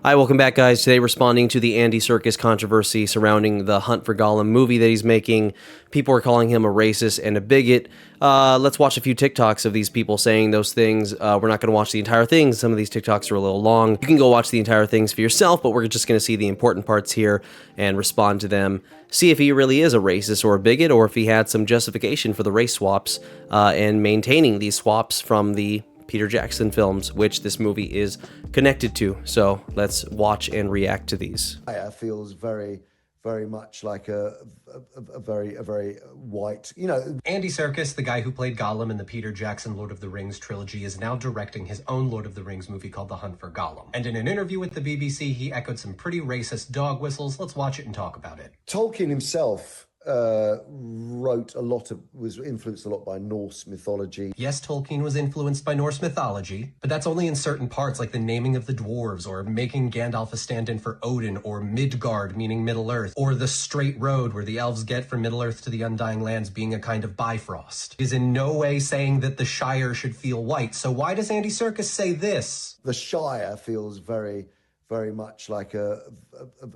Hi, welcome back, guys. Today, responding to the Andy Serkis controversy surrounding the Hunt for Gollum movie that he's making. People are calling him a racist and a bigot. Let's watch a few TikToks of these people saying those things. We're not going to watch the entire thing. Some of these TikToks are a little long. You can go watch the entire things for yourself, but we're just going to see the important parts here and respond to them. See if he really is a racist or a bigot, or if he had some justification for the race swaps and maintaining these swaps from the Peter Jackson films, which this movie is connected to. So let's watch and react to these. It feels very much like a very white, Andy Serkis, the guy who played Gollum in the Peter Jackson Lord of the Rings trilogy, is now directing his own Lord of the Rings movie called The Hunt for Gollum. And in an interview with the BBC, he echoed some pretty racist dog whistles. Let's watch it and talk about it. Tolkien himself was influenced a lot by Norse mythology. Yes, Tolkien was influenced by Norse mythology, but that's only in certain parts, like the naming of the dwarves, or making Gandalf a stand-in for Odin, or Midgard, meaning Middle-earth, or the straight road where the elves get from Middle-earth to the Undying Lands being a kind of Bifrost. He is in no way saying that the Shire should feel white, so why does Andy Serkis say this? The Shire feels very much like a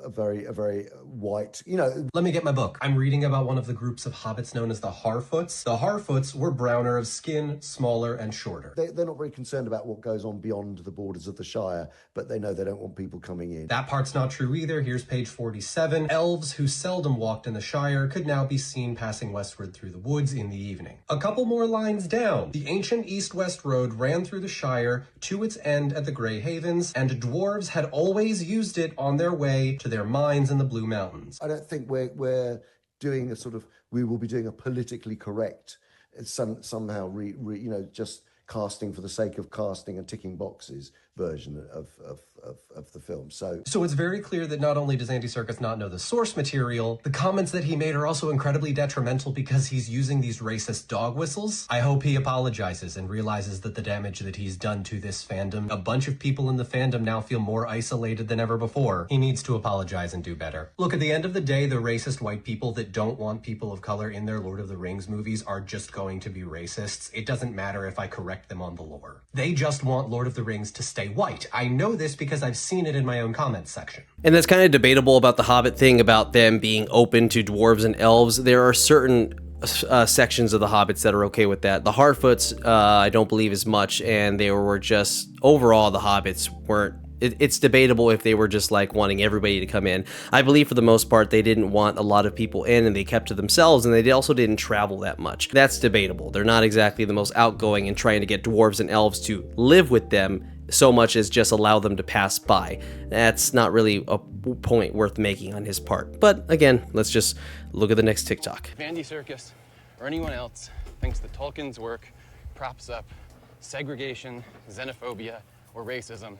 very white, Let me get my book. I'm reading about one of the groups of hobbits known as the Harfoots. The Harfoots were browner of skin, smaller, and shorter. They're not very concerned about what goes on beyond the borders of the Shire, but they know they don't want people coming in. That part's not true either. Here's page 47. Elves who seldom walked in the Shire could now be seen passing westward through the woods in the evening. A couple more lines down. The ancient east-west road ran through the Shire to its end at the Grey Havens, and dwarves had always used it on their way to their mines in the Blue Mountains. I don't think we're doing we will be doing a politically correct, somehow just casting for the sake of casting and ticking boxes version of the film. So it's very clear that not only does Andy Serkis not know the source material, the comments that he made are also incredibly detrimental because he's using these racist dog whistles. I hope he apologizes and realizes that the damage that he's done to this fandom, a bunch of people in the fandom now feel more isolated than ever before. He needs to apologize and do better. Look, at the end of the day, the racist white people that don't want people of color in their Lord of the Rings movies are just going to be racists. It doesn't matter if I correct them on the lore. They just want Lord of the Rings to stay white. I know this because I've seen it in my own comments section. And that's kind of debatable about the Hobbit thing, about them being open to dwarves and elves. There are certain sections of the Hobbits that are okay with that. The Harfoots, I don't believe as much, and they were just, overall, the Hobbits weren't. It's debatable if they were just like wanting everybody to come in. I believe for the most part they didn't want a lot of people in, and they kept to themselves, and they also didn't travel that much. That's debatable. They're not exactly the most outgoing in trying to get dwarves and elves to live with them so much as just allow them to pass by. That's not really a point worth making on his part. But again, let's just look at the next TikTok. If Andy Serkis or anyone else thinks that Tolkien's work props up segregation, xenophobia, or racism,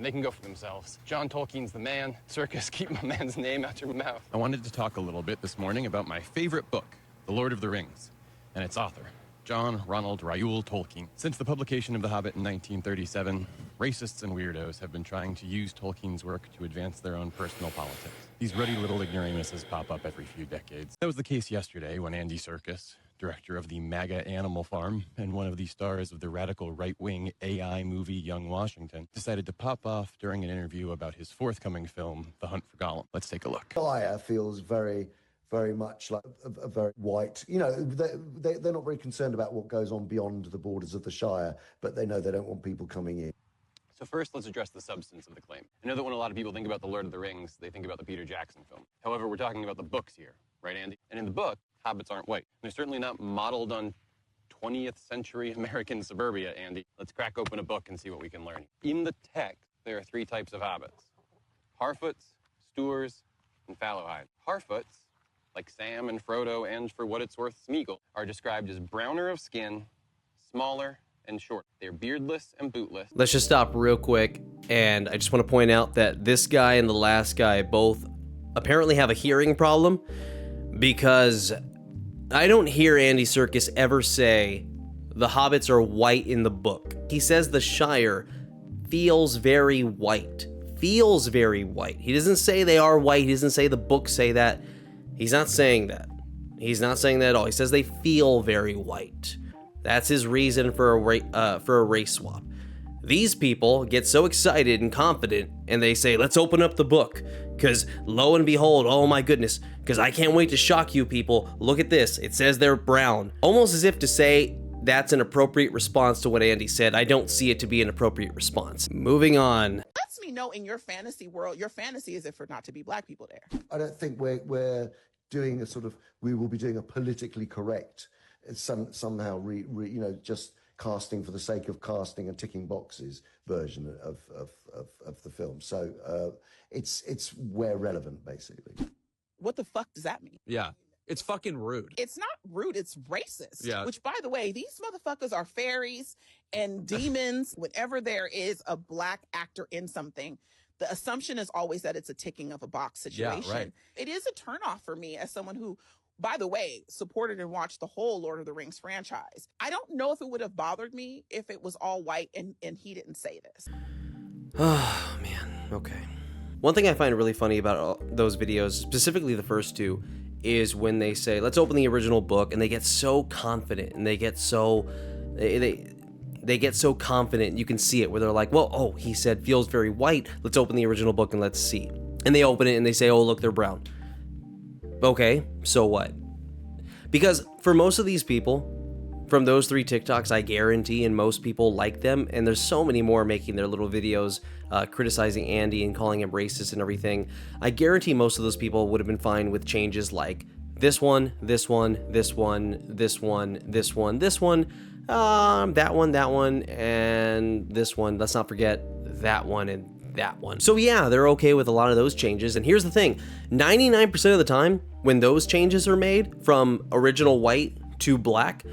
they can go for themselves. John Tolkien's the man. Serkis, keep my man's name out your mouth. I wanted to talk a little bit this morning about my favorite book, The Lord of the Rings, and its author, John Ronald Reuel Tolkien. Since the publication of The Hobbit in 1937, racists and weirdos have been trying to use Tolkien's work to advance their own personal politics. These ruddy little ignoramuses pop up every few decades. That was the case yesterday when Andy Serkis, director of the MAGA Animal Farm and one of the stars of the radical right-wing AI movie Young Washington, decided to pop off during an interview about his forthcoming film, The Hunt for Gollum. Let's take a look. Shire feels very much like a very white, they're not very concerned about what goes on beyond the borders of the Shire, but they know they don't want people coming in. So first, let's address the substance of the claim. I know that when a lot of people think about The Lord of the Rings, they think about the Peter Jackson film. However, we're talking about the books here, right, Andy? And in the book, hobbits aren't white. They're certainly not modeled on 20th century American suburbia, Andy. Let's crack open a book and see what we can learn. In the text, there are three types of hobbits: Harfoots, Stewars, and Fallowhide. Harfoots, like Sam and Frodo and, for what it's worth, Smeagol, are described as browner of skin, smaller, and short. They're beardless and bootless. Let's just stop real quick, and I just want to point out that this guy and the last guy both apparently have a hearing problem, because I don't hear Andy Serkis ever say the hobbits are white in the book. He says the Shire feels very white. Feels very white. He doesn't say they are white. He doesn't say the books say that. He's not saying that. He's not saying that at all. He says they feel very white. That's his reason for a race swap. These people get so excited and confident and they say, let's open up the book. Because lo and behold, oh my goodness, because I can't wait to shock you people. Look at this. It says they're brown. Almost as if to say that's an appropriate response to what Andy said. I don't see it to be an appropriate response. Moving on. Lets me know in your fantasy world, your fantasy is for not to be black people there. I don't think we're doing a sort of, we will be doing a politically correct, somehow just casting for the sake of casting and ticking boxes version of the film. So it's where relevant, basically. What the fuck does that mean? Yeah. It's fucking rude. It's not rude, it's racist. Yeah. Which, by the way, these motherfuckers are fairies and demons. Whenever there is a black actor in something, the assumption is always that it's a ticking of a box situation. Yeah, right. It is a turnoff for me as someone who, by the way, supported and watched the whole Lord of the Rings franchise. I don't know if it would have bothered me if it was all white and he didn't say this. Oh, man. Okay. One thing I find really funny about those videos, specifically the first two, is when they say, let's open the original book, and they get so confident, and they get so confident, you can see it, where they're like, well, oh, he said feels very white, let's open the original book and let's see. And they open it and they say, oh, look, they're brown. Okay, so what? Because for most of these people, from those 3 TikToks, I guarantee, and most people like them, and there's so many more making their little videos criticizing Andy and calling him racist and everything, I guarantee most of those people would have been fine with changes like this one, this one, this one, this one, this one, this one, that one, and this one. Let's not forget that one and that one. So yeah, they're okay with a lot of those changes. And here's the thing, 99% of the time when those changes are made from original white to black,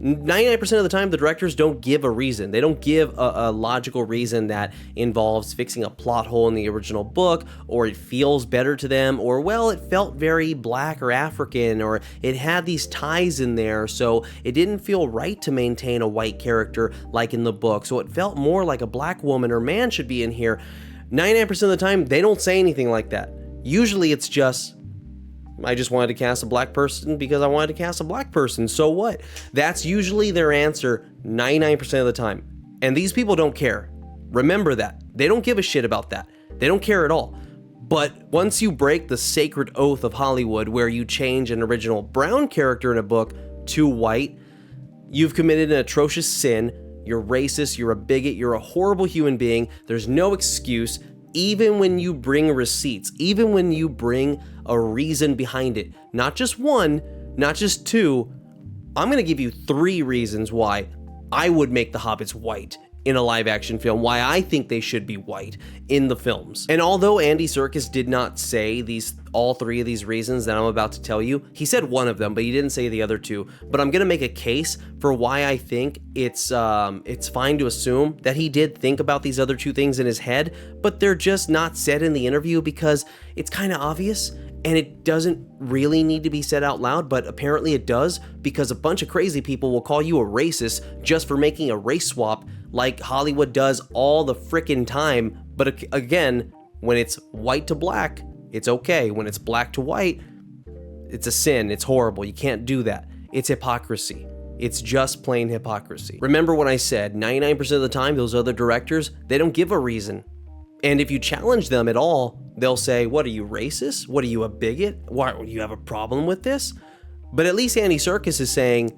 99% of the time, the directors don't give a reason. They don't give a logical reason that involves fixing a plot hole in the original book, or it feels better to them, or, well, it felt very black or African, or it had these ties in there, so it didn't feel right to maintain a white character like in the book, so it felt more like a black woman or man should be in here. 99% of the time, they don't say anything like that. Usually it's just, I just wanted to cast a black person because I wanted to cast a black person, so what? That's usually their answer 99% of the time. And these people don't care. Remember that. They don't give a shit about that. They don't care at all. But once you break the sacred oath of Hollywood, where you change an original brown character in a book to white, you've committed an atrocious sin. You're racist, you're a bigot, you're a horrible human being. There's no excuse. Even when you bring receipts, even when you bring a reason behind it, not just one, not just two, I'm going to give you 3 reasons why I would make the Hobbits white in a live action film, why I think they should be white in the films. And although Andy Serkis did not say all 3 of these reasons that I'm about to tell you, he said one of them, but he didn't say the other 2. But I'm gonna make a case for why I think it's fine to assume that he did think about these other 2 things in his head, but they're just not said in the interview because it's kind of obvious. And it doesn't really need to be said out loud, but apparently it does, because a bunch of crazy people will call you a racist just for making a race swap like Hollywood does all the frickin' time. But again, when it's white to black, it's okay. When it's black to white, it's a sin. It's horrible. You can't do that. It's hypocrisy. It's just plain hypocrisy. Remember what I said, 99% of the time, those other directors, they don't give a reason. And if you challenge them at all, they'll say, what, are you racist? What, are you a bigot? Why, do you have a problem with this? But at least Andy Serkis is saying,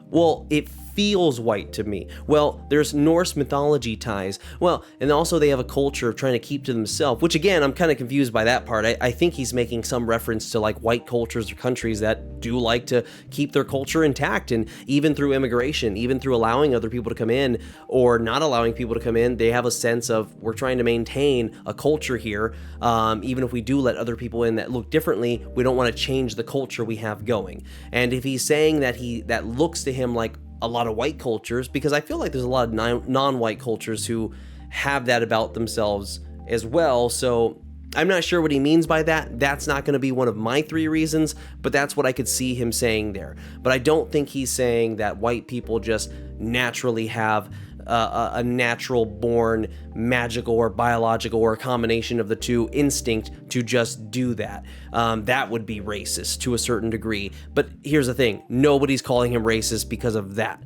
well, it feels white to me. Well, there's Norse mythology ties. Well, and also they have a culture of trying to keep to themselves, which again, I'm kind of confused by that part. I think he's making some reference to like white cultures or countries that do like to keep their culture intact. And even through immigration, even through allowing other people to come in or not allowing people to come in, they have a sense of we're trying to maintain a culture here. Even if we do let other people in that look differently, we don't want to change the culture we have going. And if he's saying that that looks to him like a lot of white cultures, because I feel like there's a lot of non-white cultures who have that about themselves as well. So I'm not sure what he means by that. That's not going to be one of my 3 reasons, but that's what I could see him saying there. But I don't think he's saying that white people just naturally have a natural born magical or biological or a combination of the two instinct to just do that. That would be racist to a certain degree. But here's the thing, nobody's calling him racist because of that.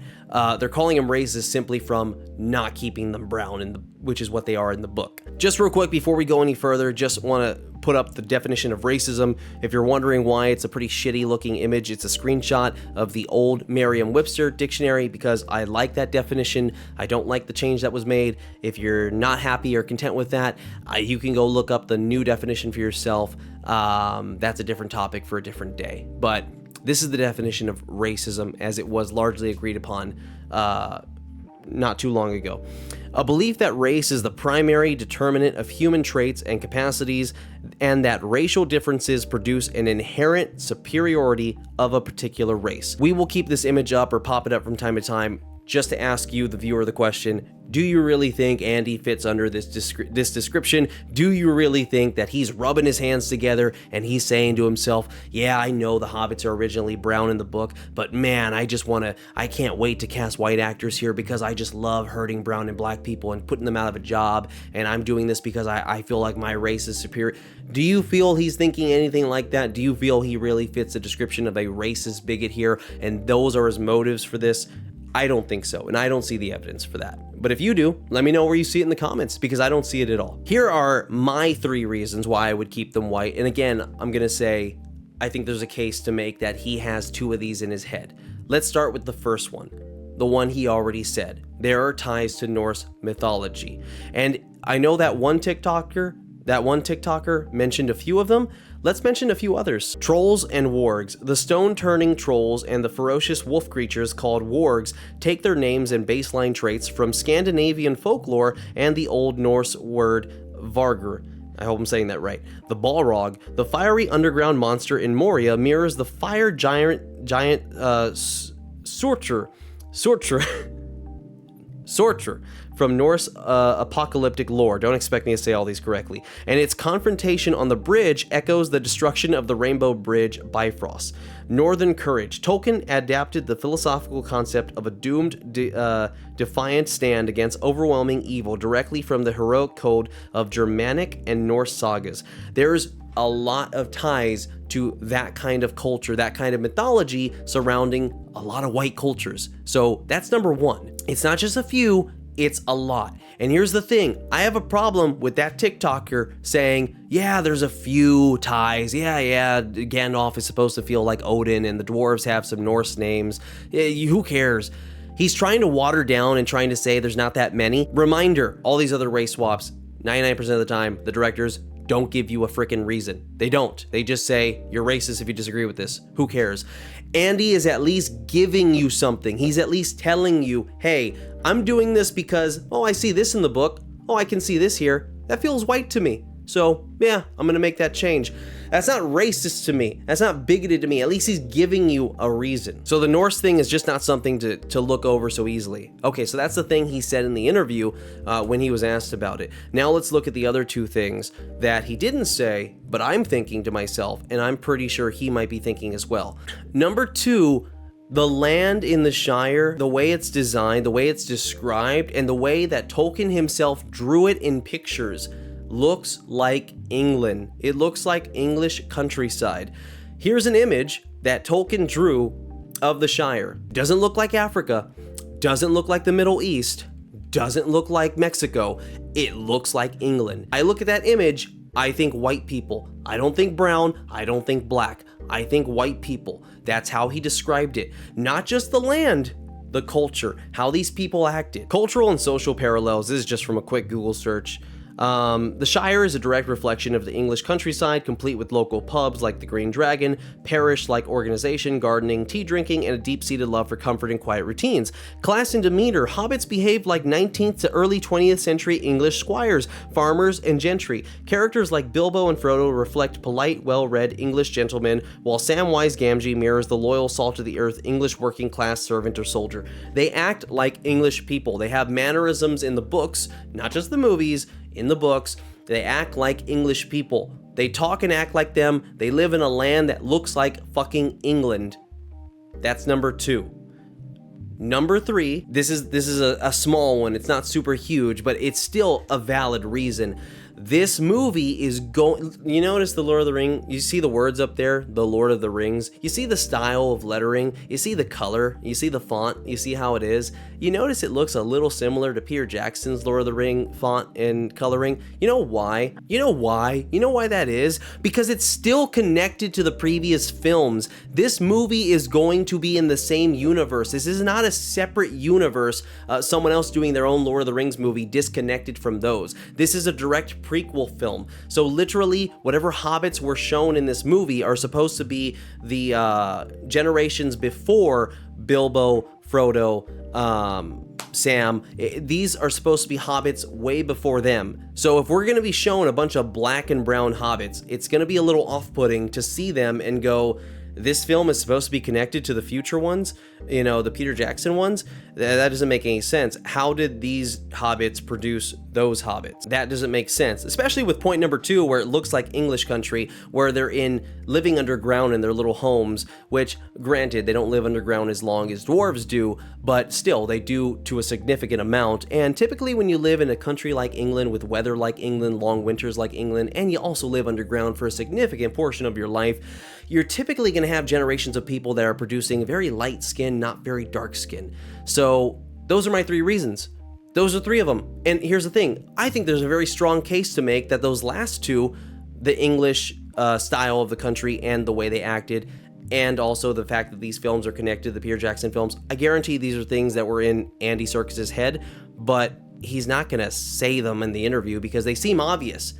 They're calling him racist simply from not keeping them brown, which is what they are in the book. Just real quick before we go any further, just want to put up the definition of racism. If you're wondering why it's a pretty shitty looking image, it's a screenshot of the old Merriam-Webster dictionary because I like that definition. I don't like the change that was made. If you're not happy or content with that, you can go look up the new definition for yourself. That's a different topic for a different day. But this is the definition of racism as it was largely agreed upon not too long ago. A belief that race is the primary determinant of human traits and capacities, and that racial differences produce an inherent superiority of a particular race. We will keep this image up or pop it up from time to time just to ask you, the viewer, the question, do you really think Andy fits under this description? Do you really think that he's rubbing his hands together and he's saying to himself, yeah, I know the hobbits are originally brown in the book, but man, I can't wait to cast white actors here because I just love hurting brown and black people and putting them out of a job, and I'm doing this because I feel like my race is superior. Do you feel he's thinking anything like that? Do you feel he really fits the description of a racist bigot here, and those are his motives for this? I don't think so, and I don't see the evidence for that. But if you do, let me know where you see it in the comments, because I don't see it at all. Here are my 3 reasons why I would keep them white. And again, I'm going to say, I think there's a case to make that he has 2 of these in his head. Let's start with the first one, the one he already said. There are ties to Norse mythology. And I know that one TikToker mentioned a few of them. Let's mention a few others. Trolls and wargs. The stone-turning trolls and the ferocious wolf creatures called wargs take their names and baseline traits from Scandinavian folklore and the Old Norse word vargur. I hope I'm saying that right. The Balrog, the fiery underground monster in Moria, mirrors the fire giant Surtur from Norse apocalyptic lore. Don't expect me to say all these correctly. And its confrontation on the bridge echoes the destruction of the Rainbow Bridge Bifrost. Northern Courage. Tolkien adapted the philosophical concept of a doomed, defiant stand against overwhelming evil directly from the heroic code of Germanic and Norse sagas. There's a lot of ties to that kind of culture, that kind of mythology surrounding a lot of white cultures. So that's number 1. It's not just a few, it's a lot. And here's the thing, I have a problem with that TikToker saying, yeah, there's a few ties. Yeah, Gandalf is supposed to feel like Odin and the dwarves have some Norse names. Who cares? He's trying to water down and trying to say there's not that many. Reminder, all these other race swaps, 99% of the time, the directors don't give you a freaking reason. They don't. They just say, you're racist if you disagree with this. Who cares? Andy is at least giving you something. He's at least telling you, hey, I'm doing this because, oh, I see this in the book. Oh, I can see this here. That feels white to me. So, yeah, I'm going to make that change. That's not racist to me. That's not bigoted to me. At least he's giving you a reason. So the Norse thing is just not something to look over so easily. Okay, so that's the thing he said in the interview when he was asked about it. Now let's look at the other 2 things that he didn't say, but I'm thinking to myself, and I'm pretty sure he might be thinking as well. Number 2, the land in the Shire, the way it's designed, the way it's described, and the way that Tolkien himself drew it in pictures looks like England. It looks like English countryside. Here's an image that Tolkien drew of the Shire. Doesn't look like Africa, doesn't look like the Middle East, doesn't look like Mexico. It looks like England. I look at that image, I think white people. I don't think brown, I don't think black. I think white people. That's how he described it. Not just the land, the culture, how these people acted. Cultural and social parallels, this is just from a quick Google search. The Shire is a direct reflection of the English countryside, complete with local pubs like the Green Dragon, parish-like organization, gardening, tea drinking, and a deep-seated love for comfort and quiet routines. Class and demeanor, hobbits behaved like 19th to early 20th century English squires, farmers, and gentry. Characters like Bilbo and Frodo reflect polite, well-read English gentlemen, while Samwise Gamgee mirrors the loyal salt-of-the-earth English working-class servant or soldier. They act like English people. They have mannerisms in the books, not just the movies. In the books, they act like English people. They talk and act like them. They live in a land that looks like fucking England. That's number 2. Number 3, this is a small one. It's not super huge, but it's still a valid reason. This movie is going, you notice the Lord of the Ring, you see the words up there, the Lord of the Rings, you see the style of lettering, you see the color, you see the font, you see how it is. You notice it looks a little similar to Peter Jackson's Lord of the Ring font and coloring. You know why? You know why that is? Because it's still connected to the previous films. This movie is going to be in the same universe. This is not a separate universe, someone else doing their own Lord of the Rings movie disconnected from those. This is a direct prequel film. So literally, whatever hobbits were shown in this movie are supposed to be the generations before Bilbo, Frodo, Sam. These are supposed to be hobbits way before them. So if we're going to be shown a bunch of black and brown hobbits, it's going to be a little off-putting to see them and go, this film is supposed to be connected to the future ones, you know, the Peter Jackson ones. That doesn't make any sense. How did these hobbits produce those hobbits? That doesn't make sense, especially with point number 2, where it looks like English country, where they're living underground in their little homes, which granted, they don't live underground as long as dwarves do, but still they do to a significant amount. And typically when you live in a country like England with weather like England, long winters like England, and you also live underground for a significant portion of your life, you're typically going to have generations of people that are producing very light skin, not very dark skin. So those are my 3 reasons. Those are 3 of them. And here's the thing. I think there's a very strong case to make that those last 2, the English style of the country and the way they acted, and also the fact that these films are connected to the Peter Jackson films, I guarantee these are things that were in Andy Serkis's head, but he's not going to say them in the interview because they seem obvious.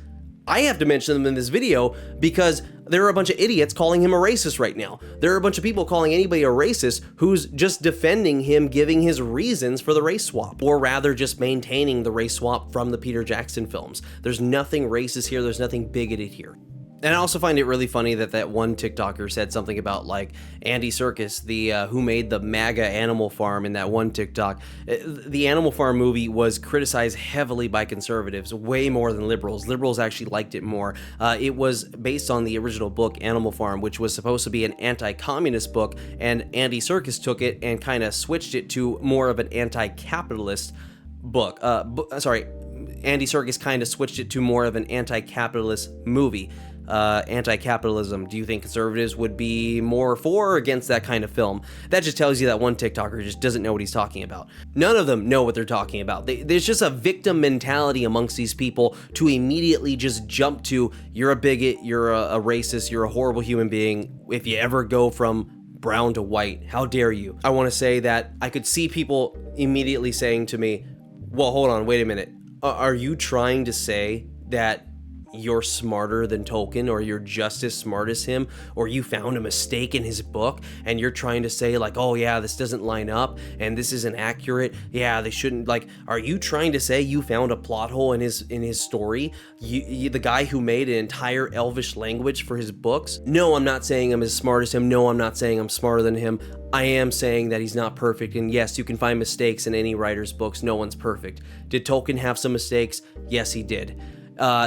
I have to mention them in this video because there are a bunch of idiots calling him a racist right now. There are a bunch of people calling anybody a racist who's just defending him, giving his reasons for the race swap, or rather just maintaining the race swap from the Peter Jackson films. There's nothing racist here. There's nothing bigoted here. And I also find it really funny that one TikToker said something about like Andy Serkis, the who made the MAGA Animal Farm in that one TikTok. The Animal Farm movie was criticized heavily by conservatives, way more than liberals. Liberals actually liked it more. It was based on the original book Animal Farm, which was supposed to be an anti-communist book, and Andy Serkis took it and kind of switched it to more of an anti-capitalist book. Andy Serkis kind of switched it to more of an anti-capitalist movie. Anti-capitalism. Do you think conservatives would be more for or against that kind of film? That just tells you that one TikToker just doesn't know what he's talking about. None of them know what they're talking about. There's just a victim mentality amongst these people to immediately just jump to, you're a bigot, you're a racist, you're a horrible human being if you ever go from brown to white. How dare you? I want to say that I could see people immediately saying to me, well, hold on, wait a minute. Are you trying to say that you're smarter than Tolkien, or you're just as smart as him, or you found a mistake in his book and you're trying to say like, oh yeah, this doesn't line up and this isn't accurate, yeah, they shouldn't, like, are you trying to say you found a plot hole in his story? You the guy who made an entire Elvish language for his books? No, I'm not saying I'm as smart as him. No, I'm not saying I'm smarter than him. I am saying that he's not perfect, and yes, you can find mistakes in any writer's books. No one's perfect. Did Tolkien have some mistakes? Yes, he did.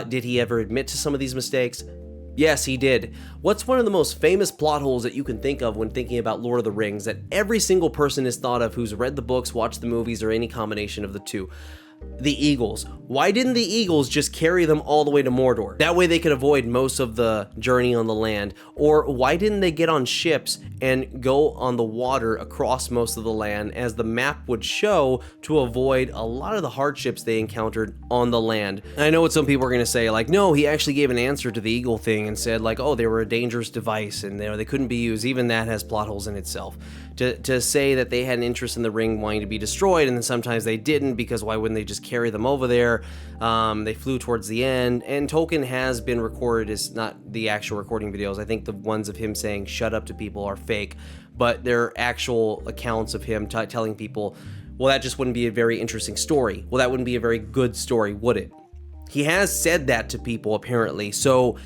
Did he ever admit to some of these mistakes? Yes, he did. What's one of the most famous plot holes that you can think of when thinking about Lord of the Rings that every single person has thought of who's read the books, watched the movies, or any combination of the two? The Eagles. Why didn't the Eagles just carry them all the way to Mordor? That way they could avoid most of the journey on the land. Or why didn't they get on ships and go on the water across most of the land, as the map would show, to avoid a lot of the hardships they encountered on the land? And I know what some people are going to say, like, no, he actually gave an answer to the eagle thing and said, like, oh, they were a dangerous device and they couldn't be used. Even that has plot holes in itself. To say that they had an interest in the ring wanting to be destroyed, and then sometimes they didn't, because why wouldn't they just carry them over there? They flew towards the end, and Tolkien has been recorded as not the actual recording videos. I think the ones of him saying shut up to people are fake, but they're actual accounts of him telling people, well, that just wouldn't be a very interesting story. Well, that wouldn't be a very good story, would it? He has said that to people, apparently, so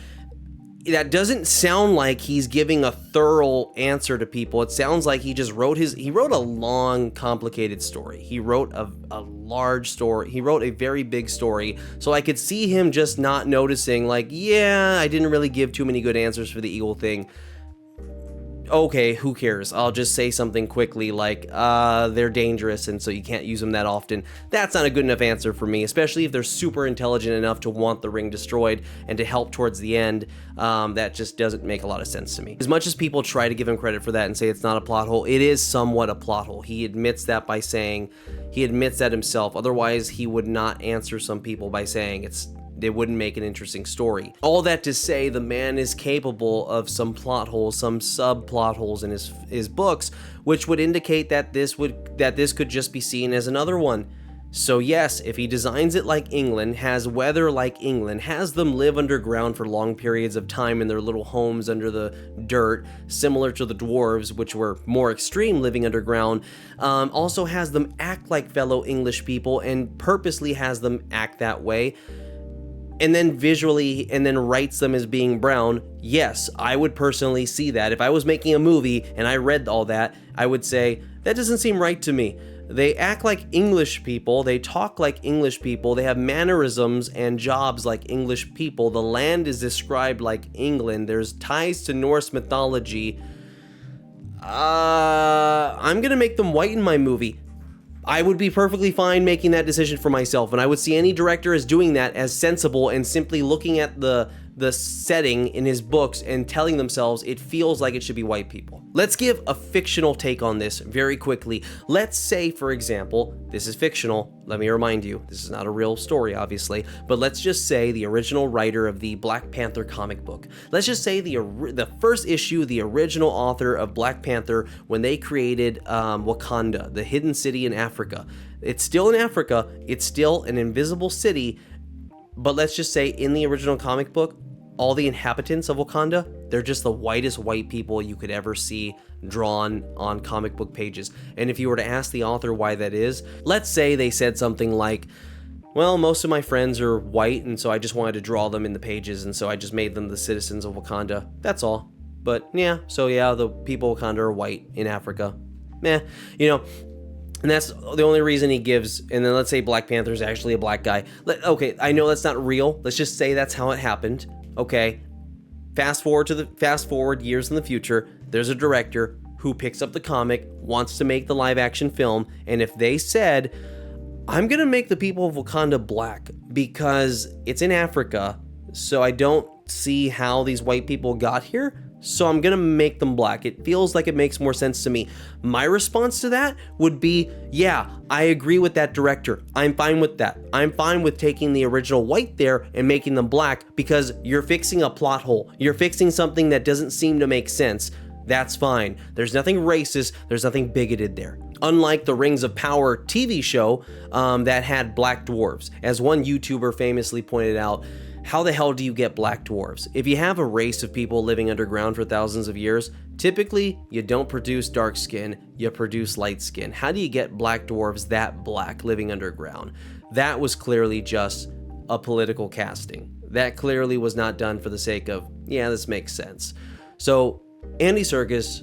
that doesn't sound like he's giving a thorough answer to people. It sounds like he just wrote a long, complicated story. He wrote a large story. He wrote a very big story. So I could see him just not noticing, like, yeah, I didn't really give too many good answers for the eagle thing. okay, who cares? I'll just say something quickly like, they're dangerous and so you can't use them that often. That's not a good enough answer for me, especially if they're super intelligent enough to want the ring destroyed and to help towards the end. That just doesn't make a lot of sense to me. As much as people try to give him credit for that and say it's not a plot hole, it is somewhat a plot hole. He admits that by saying, he admits that himself. Otherwise, he would not answer some people by saying it wouldn't make an interesting story. All that to say, the man is capable of some plot holes, some subplot holes in his books, which would indicate that this could just be seen as another one. So yes, if he designs it like England, has weather like England, has them live underground for long periods of time in their little homes under the dirt, similar to the dwarves, which were more extreme living underground, also has them act like fellow English people and purposely has them act that way, and then visually and then writes them as being brown, yes, I would personally see that. If I was making a movie and I read all that, I would say, that doesn't seem right to me. They act like English people, they talk like English people, they have mannerisms and jobs like English people, the land is described like England, there's ties to Norse mythology. I'm gonna make them white in my movie. I would be perfectly fine making that decision for myself, and I would see any director as doing that as sensible and simply looking at the setting in his books and telling themselves it feels like it should be white people. Let's give a fictional take on this very quickly. Let's say, for example, this is fictional. Let me remind you, this is not a real story, obviously, but let's just say the original writer of the Black Panther comic book. Let's just say the first issue, the original author of Black Panther, when they created Wakanda, the hidden city in Africa. It's still in Africa, it's still an invisible city, but let's just say in the original comic book, all the inhabitants of Wakanda, they're just the whitest white people you could ever see drawn on comic book pages. And if you were to ask the author why that is, let's say they said something like, well, most of my friends are white, and so I just wanted to draw them in the pages, and so I just made them the citizens of Wakanda. That's all. But yeah, so yeah, the people of Wakanda are white in Africa. Meh, you know. And that's the only reason he gives. And then let's say Black Panther is actually a black guy. Okay, I know that's not real. Let's just say that's how it happened. Okay, fast forward years in the future. There's a director who picks up the comic, wants to make the live action film, and if they said, I'm gonna make the people of Wakanda black because it's in Africa, so I don't see how these white people got here, so I'm gonna make them black. It feels like it makes more sense to me. My response to that would be, yeah, I agree with that director. I'm fine with that. I'm fine with taking the original white there and making them black because you're fixing a plot hole. You're fixing something that doesn't seem to make sense. That's fine. There's nothing racist. There's nothing bigoted there. Unlike the Rings of Power TV show that had black dwarves. As one YouTuber famously pointed out, how the hell do you get black dwarves? If you have a race of people living underground for thousands of years, typically you don't produce dark skin, you produce light skin. How do you get black dwarves that black living underground? That was clearly just a political casting. That clearly was not done for the sake of, yeah, this makes sense. So, Andy Serkis,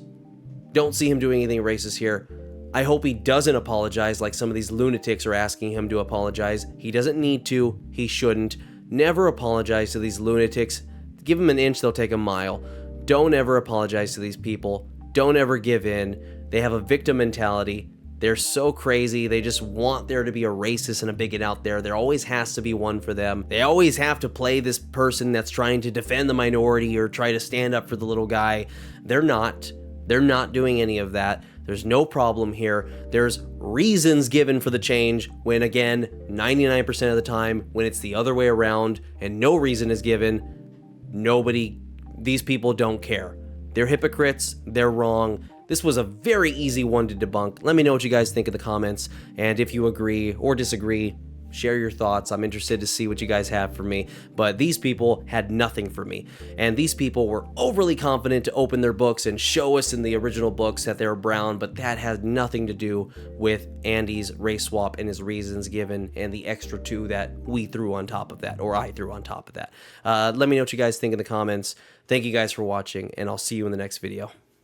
don't see him doing anything racist here. I hope he doesn't apologize like some of these lunatics are asking him to apologize. He doesn't need to, he shouldn't. Never apologize to these lunatics. Give them an inch, they'll take a mile. Don't ever apologize to these people. Don't ever give in. They have a victim mentality. They're so crazy. They just want there to be a racist and a bigot out there. There always has to be one for them. They always have to play this person that's trying to defend the minority or try to stand up for the little guy. They're not. They're not doing any of that. There's no problem here. There's reasons given for the change when, again, 99% of the time, when it's the other way around and no reason is given, these people don't care. They're hypocrites. They're wrong. This was a very easy one to debunk. Let me know what you guys think in the comments. And if you agree or disagree, share your thoughts. I'm interested to see what you guys have for me. But these people had nothing for me. And these people were overly confident to open their books and show us in the original books that they were brown, but that had nothing to do with Andy's race swap and his reasons given and the extra two that we threw on top of that, or I threw on top of that. Let me know what you guys think in the comments. Thank you guys for watching, and I'll see you in the next video.